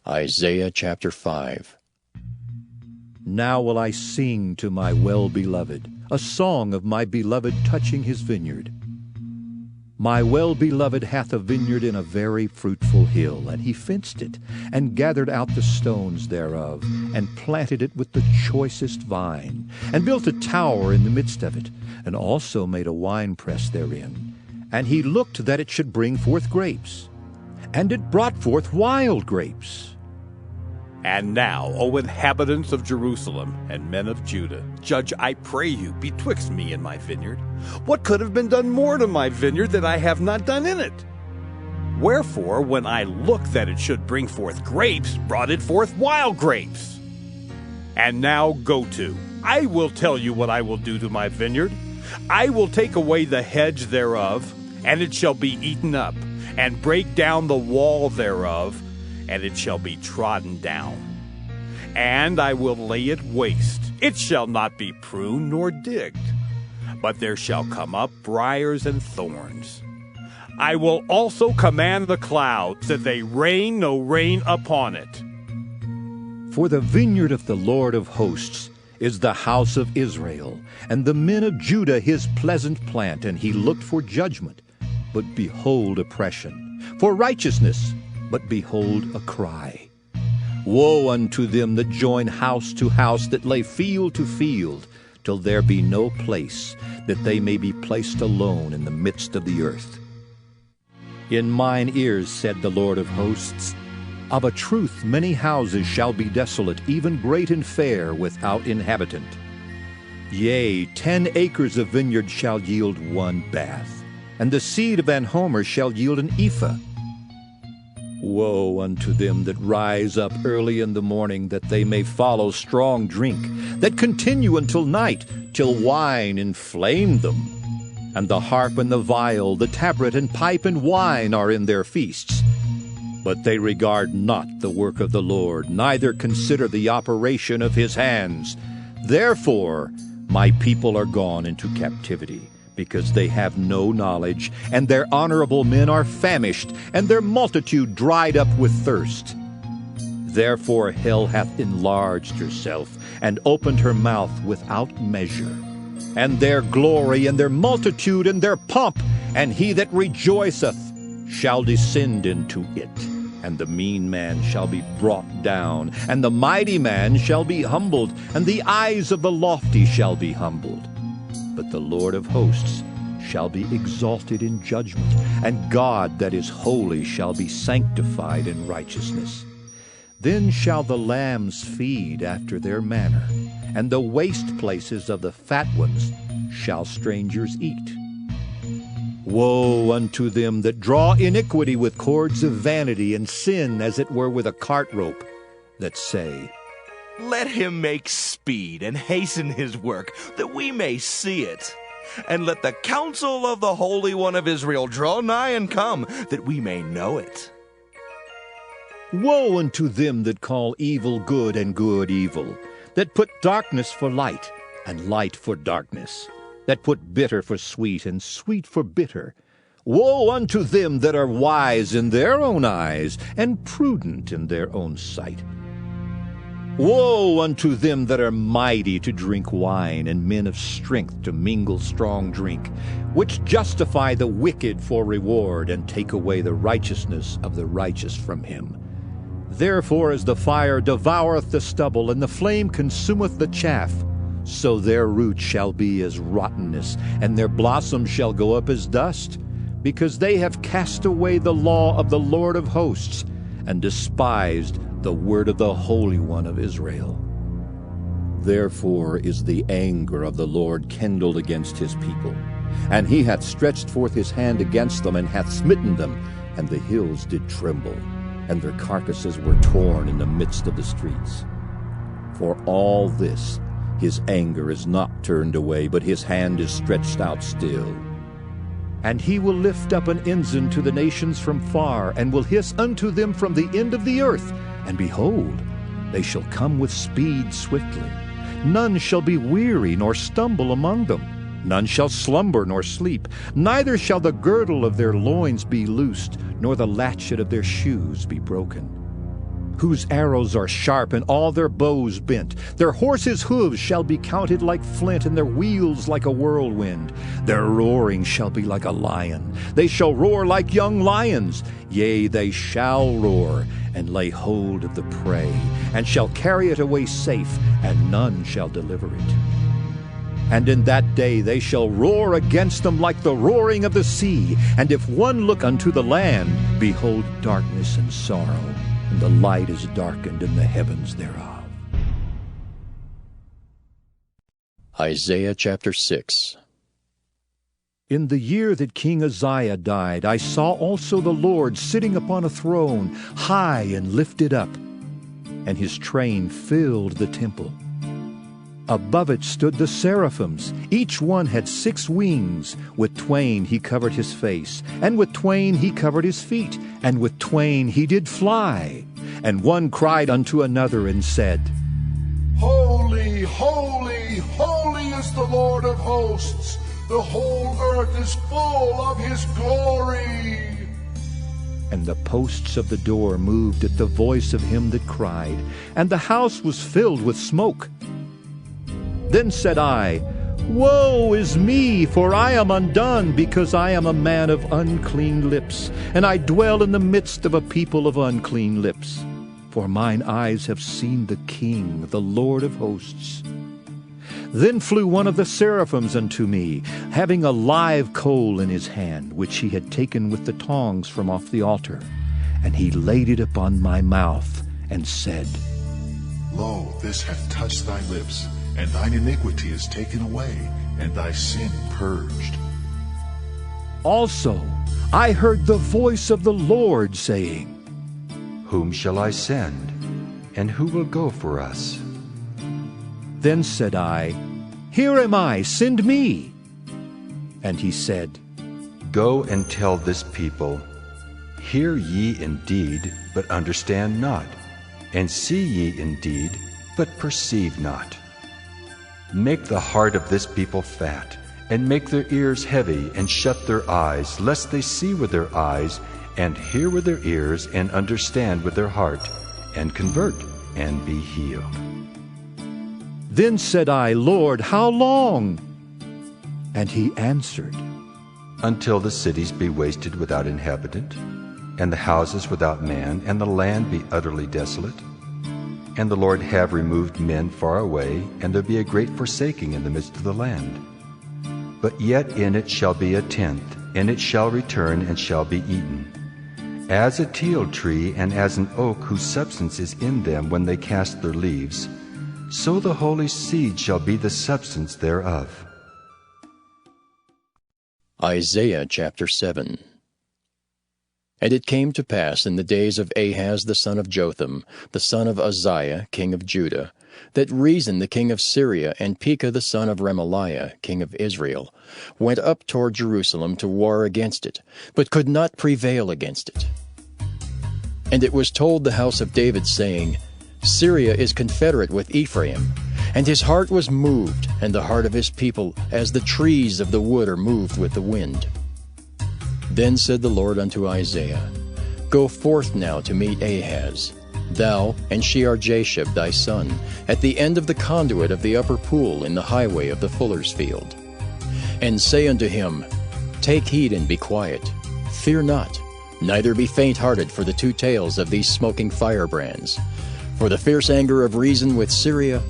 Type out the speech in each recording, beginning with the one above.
Isaiah chapter 5. Now will I sing to my well-beloved, a song of my beloved touching his vineyard. My well-beloved hath a vineyard in a very fruitful hill, and he fenced it, and gathered out the stones thereof, and planted it with the choicest vine, and built a tower in the midst of it, and also made a winepress therein. And he looked that it should bring forth grapes, and it brought forth wild grapes. And now, O inhabitants of Jerusalem and men of Judah, judge, I pray you, betwixt me and my vineyard. What could have been done more to my vineyard that I have not done in it? Wherefore, when I looked that it should bring forth grapes, brought it forth wild grapes. And now go to. I will tell you what I will do to my vineyard. I will take away the hedge thereof, and it shall be eaten up, and break down the wall thereof, and it shall be trodden down. And I will lay it waste. It shall not be pruned nor digged, but there shall come up briars and thorns. I will also command the clouds that they rain no rain upon it. For the vineyard of the Lord of hosts is the house of Israel, and the men of Judah his pleasant plant. And he looked for judgment, but behold oppression, for righteousness, but behold a cry. Woe unto them that join house to house, that lay field to field, till there be no place, that they may be placed alone in the midst of the earth. In mine ears said the Lord of hosts, of a truth many houses shall be desolate, even great and fair, without inhabitant. Yea, 10 acres of vineyard shall yield 1 bath, and the seed of an homer shall yield an ephah. Woe unto them that rise up early in the morning, that they may follow strong drink, that continue until night, till wine inflame them. And the harp and the viol, the tabret and pipe and wine are in their feasts. But they regard not the work of the Lord, neither consider the operation of his hands. Therefore my people are gone into captivity, because they have no knowledge, and their honorable men are famished, and their multitude dried up with thirst. Therefore hell hath enlarged herself, and opened her mouth without measure. And their glory, and their multitude, and their pomp, and he that rejoiceth shall descend into it. And the mean man shall be brought down, and the mighty man shall be humbled, and the eyes of the lofty shall be humbled. But the Lord of hosts shall be exalted in judgment, and God that is holy shall be sanctified in righteousness. Then shall the lambs feed after their manner, and the waste places of the fat ones shall strangers eat. Woe unto them that draw iniquity with cords of vanity, and sin as it were with a cart rope, that say, Let him make speed and hasten his work, that we may see it. And let the counsel of the Holy One of Israel draw nigh and come, that we may know it. Woe unto them that call evil good and good evil, that put darkness for light and light for darkness, that put bitter for sweet and sweet for bitter. Woe unto them that are wise in their own eyes, and prudent in their own sight. Woe unto them that are mighty to drink wine, and men of strength to mingle strong drink, which justify the wicked for reward, and take away the righteousness of the righteous from him. Therefore as the fire devoureth the stubble, and the flame consumeth the chaff, so their root shall be as rottenness, and their blossoms shall go up as dust, because they have cast away the law of the Lord of hosts, and despised the word of the Holy One of Israel. Therefore is the anger of the Lord kindled against his people, and he hath stretched forth his hand against them, and hath smitten them, and the hills did tremble, and their carcasses were torn in the midst of the streets. For all this his anger is not turned away, but his hand is stretched out still. And he will lift up an ensign to the nations from far, and will hiss unto them from the end of the earth. And behold, they shall come with speed swiftly. None shall be weary nor stumble among them. None shall slumber nor sleep. Neither shall the girdle of their loins be loosed, nor the latchet of their shoes be broken. whose arrows are sharp and all their bows bent. Their horses' hooves shall be counted like flint, and their wheels like a whirlwind. Their roaring shall be like a lion. They shall roar like young lions. Yea, they shall roar, and lay hold of the prey, and shall carry it away safe, and none shall deliver it. And in that day they shall roar against them like the roaring of the sea. And if one look unto the land, behold darkness and sorrow, and the light is darkened in the heavens thereof. Isaiah chapter 6. In the year that King Uzziah died, I saw also the Lord sitting upon a throne, high and lifted up, and his train filled the temple. Above it stood the seraphims. Each one had 6 wings. With twain he covered his face, and with twain he covered his feet, and with twain he did fly. And one cried unto another and said, Holy, holy, holy is the Lord of hosts. The whole earth is full of his glory. And the posts of the door moved at the voice of him that cried, and the house was filled with smoke. Then said I, Woe is me, for I am undone, because I am a man of unclean lips, and I dwell in the midst of a people of unclean lips. For mine eyes have seen the King, the Lord of hosts. Then flew one of the seraphims unto me, having a live coal in his hand, which he had taken with the tongs from off the altar. And he laid it upon my mouth, and said, Lo, this hath touched thy lips, and thine iniquity is taken away, and thy sin purged. Also I heard the voice of the Lord saying, Whom shall I send, and who will go for us? Then said I, Here am I, send me. And he said, Go and tell this people, Hear ye indeed, but understand not, and see ye indeed, but perceive not. Make the heart of this people fat, and make their ears heavy, and shut their eyes, lest they see with their eyes, and hear with their ears, and understand with their heart, and convert, and be healed. Then said I, Lord, how long? And he answered, Until the cities be wasted without inhabitant, and the houses without man, and the land be utterly desolate, and the Lord have removed men far away, and there be a great forsaking in the midst of the land. But yet in it shall be a tenth, and it shall return and shall be eaten. As a teil tree and as an oak whose substance is in them when they cast their leaves, so the holy seed shall be the substance thereof. Isaiah chapter 7. And it came to pass in the days of Ahaz the son of Jotham, the son of Uzziah, king of Judah, that Rezin the king of Syria and Pekah the son of Remaliah, king of Israel, went up toward Jerusalem to war against it, but could not prevail against it. And it was told the house of David, saying, Syria is confederate with Ephraim. And his heart was moved, and the heart of his people, as the trees of the wood are moved with the wind. Then said the Lord unto Isaiah, Go forth now to meet Ahaz, thou and Shear-Jashub thy son, at the end of the conduit of the upper pool in the highway of the fuller's field. And say unto him, Take heed and be quiet, fear not, neither be faint-hearted for the 2 tails of these smoking firebrands, for the fierce anger of Rezin with Syria,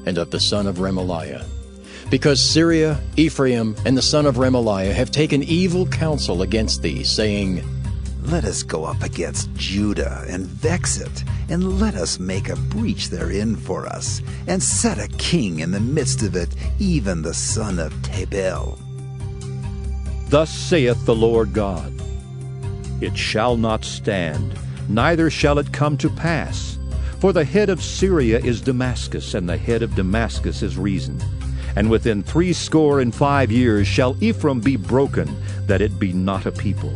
and of the son of Remaliah. Because Syria, Ephraim, and the son of Remaliah have taken evil counsel against thee, saying, Let us go up against Judah, and vex it, and let us make a breach therein for us, and set a king in the midst of it, even the son of Tabel. Thus saith the Lord God, It shall not stand, neither shall it come to pass. For the head of Syria is Damascus, and the head of Damascus is Rezin. And within 65 years shall Ephraim be broken, that it be not a people.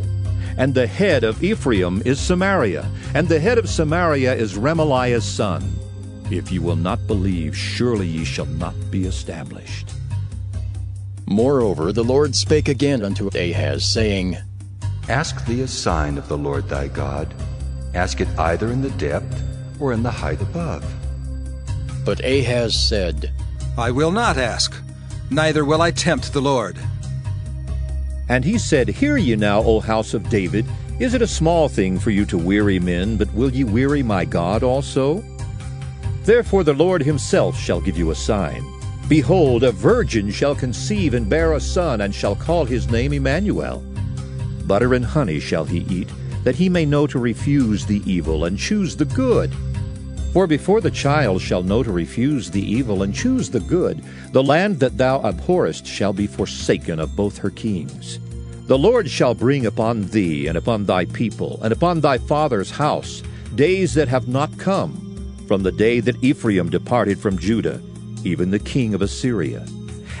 And the head of Ephraim is Samaria, and the head of Samaria is Remaliah's son. If ye will not believe, surely ye shall not be established. Moreover, the Lord spake again unto Ahaz, saying, Ask thee a sign of the Lord thy God. Ask it either in the depth, or in the height above? But Ahaz said, I will not ask, neither will I tempt the Lord. And he said, Hear ye now, O house of David, is it a small thing for you to weary men, but will ye weary my God also? Therefore the Lord himself shall give you a sign. Behold, a virgin shall conceive and bear a son, and shall call his name Emmanuel. Butter and honey shall he eat, that he may know to refuse the evil and choose the good. For before the child shall know to refuse the evil and choose the good, the land that thou abhorrest shall be forsaken of both her kings. The Lord shall bring upon thee, and upon thy people, and upon thy father's house, days that have not come, from the day that Ephraim departed from Judah, even the king of Assyria.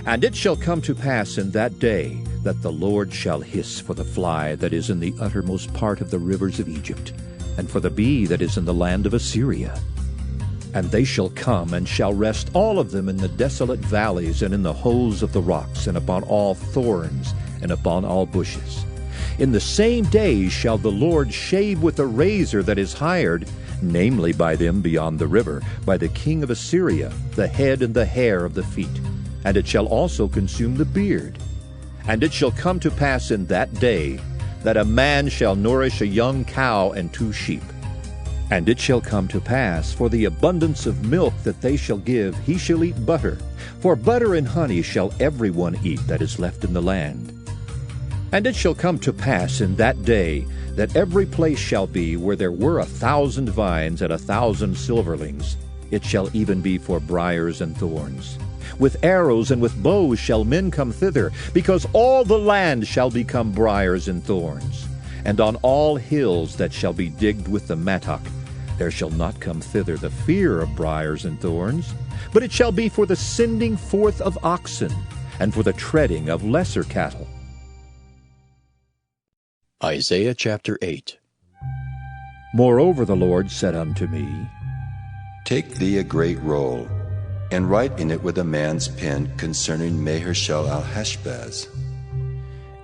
And it shall come to pass in that day that the Lord shall hiss for the fly that is in the uttermost part of the rivers of Egypt, and for the bee that is in the land of Assyria. And they shall come and shall rest all of them in the desolate valleys and in the holes of the rocks, and upon all thorns, and upon all bushes. In the same days shall the Lord shave with a razor that is hired, namely by them beyond the river, by the king of Assyria, the head and the hair of the feet, and it shall also consume the beard. And it shall come to pass in that day that a man shall nourish a young cow and 2 sheep. And it shall come to pass, for the abundance of milk that they shall give, he shall eat butter. For butter and honey shall every one eat that is left in the land. And it shall come to pass in that day that every place shall be where there were 1,000 vines and 1,000 silverlings. It shall even be for briars and thorns. With arrows and with bows shall men come thither, because all the land shall become briars and thorns. And on all hills that shall be digged with the mattock, there shall not come thither the fear of briars and thorns, but it shall be for the sending forth of oxen, and for the treading of lesser cattle. Isaiah chapter 8. Moreover the Lord said unto me, Take thee a great roll, and write in it with a man's pen concerning Maher-shalal-Hashbaz.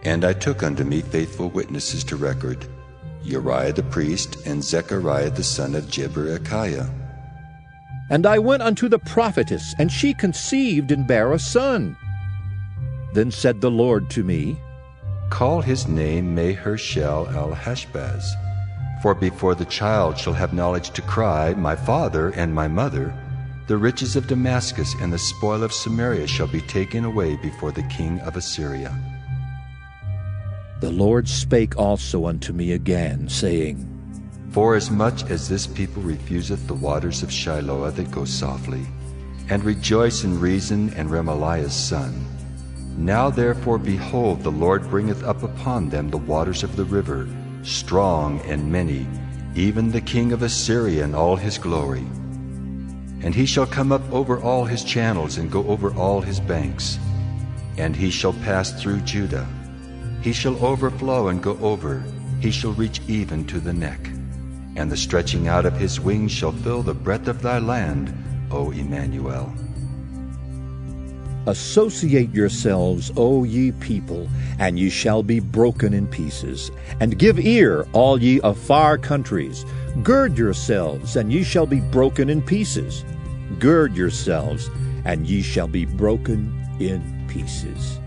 And I took unto me faithful witnesses to record, Uriah the priest, and Zechariah the son of Jeberechiah. And I went unto the prophetess, and she conceived and bare a son. Then said the Lord to me, Call his name Maher-shalal-Hashbaz, for before the child shall have knowledge to cry, My father and my mother, the riches of Damascus and the spoil of Samaria shall be taken away before the king of Assyria. The Lord spake also unto me again, saying, Forasmuch as this people refuseth the waters of Shiloah that go softly, and rejoice in Rezin and Remaliah's son, now therefore, behold, the Lord bringeth up upon them the waters of the river, strong and many, even the king of Assyria in all his glory. And he shall come up over all his channels, and go over all his banks. And he shall pass through Judah. He shall overflow and go over. He shall reach even to the neck. And the stretching out of his wings shall fill the breadth of thy land, O Emmanuel. Associate yourselves, O ye people, and ye shall be broken in pieces. And give ear, all ye of far countries. Gird yourselves, and ye shall be broken in pieces. Gird yourselves, and ye shall be broken in pieces.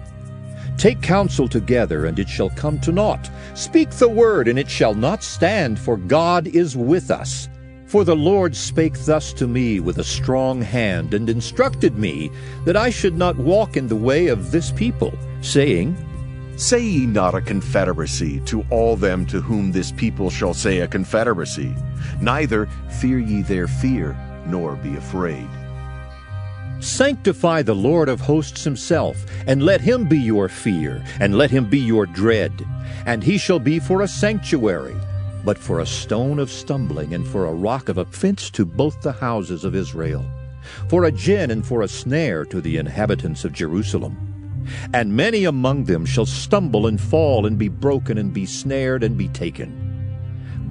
Take counsel together, and it shall come to naught. Speak the word, and it shall not stand, for God is with us. For the Lord spake thus to me with a strong hand, and instructed me that I should not walk in the way of this people, saying, Say ye not a confederacy to all them to whom this people shall say a confederacy, neither fear ye their fear, nor be afraid. Sanctify the Lord of hosts himself, and let him be your fear, and let him be your dread. And he shall be for a sanctuary, but for a stone of stumbling, and for a rock of offense to both the houses of Israel, for a gin and for a snare to the inhabitants of Jerusalem. And many among them shall stumble and fall, and be broken, and be snared, and be taken.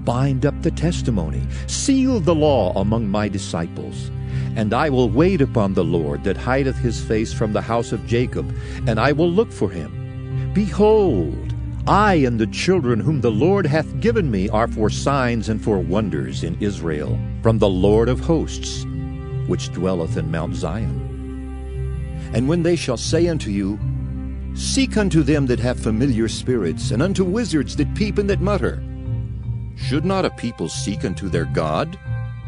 Bind up the testimony, seal the law among my disciples. And I will wait upon the Lord that hideth his face from the house of Jacob, and I will look for him. Behold, I and the children whom the Lord hath given me are for signs and for wonders in Israel, from the Lord of hosts, which dwelleth in Mount Zion. And when they shall say unto you, Seek unto them that have familiar spirits, and unto wizards that peep and that mutter, should not a people seek unto their God,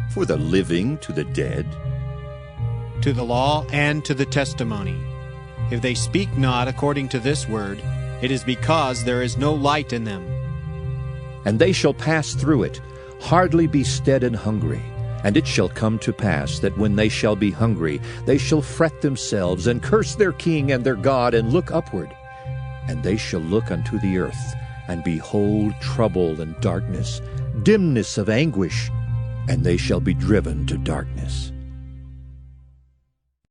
for the living to the dead? To the law and to the testimony. If they speak not according to this word, it is because there is no light in them. And they shall pass through it, hardly be stead and hungry. And it shall come to pass that when they shall be hungry, they shall fret themselves, and curse their king and their God, and look upward. And they shall look unto the earth, and behold trouble and darkness, dimness of anguish, and they shall be driven to darkness.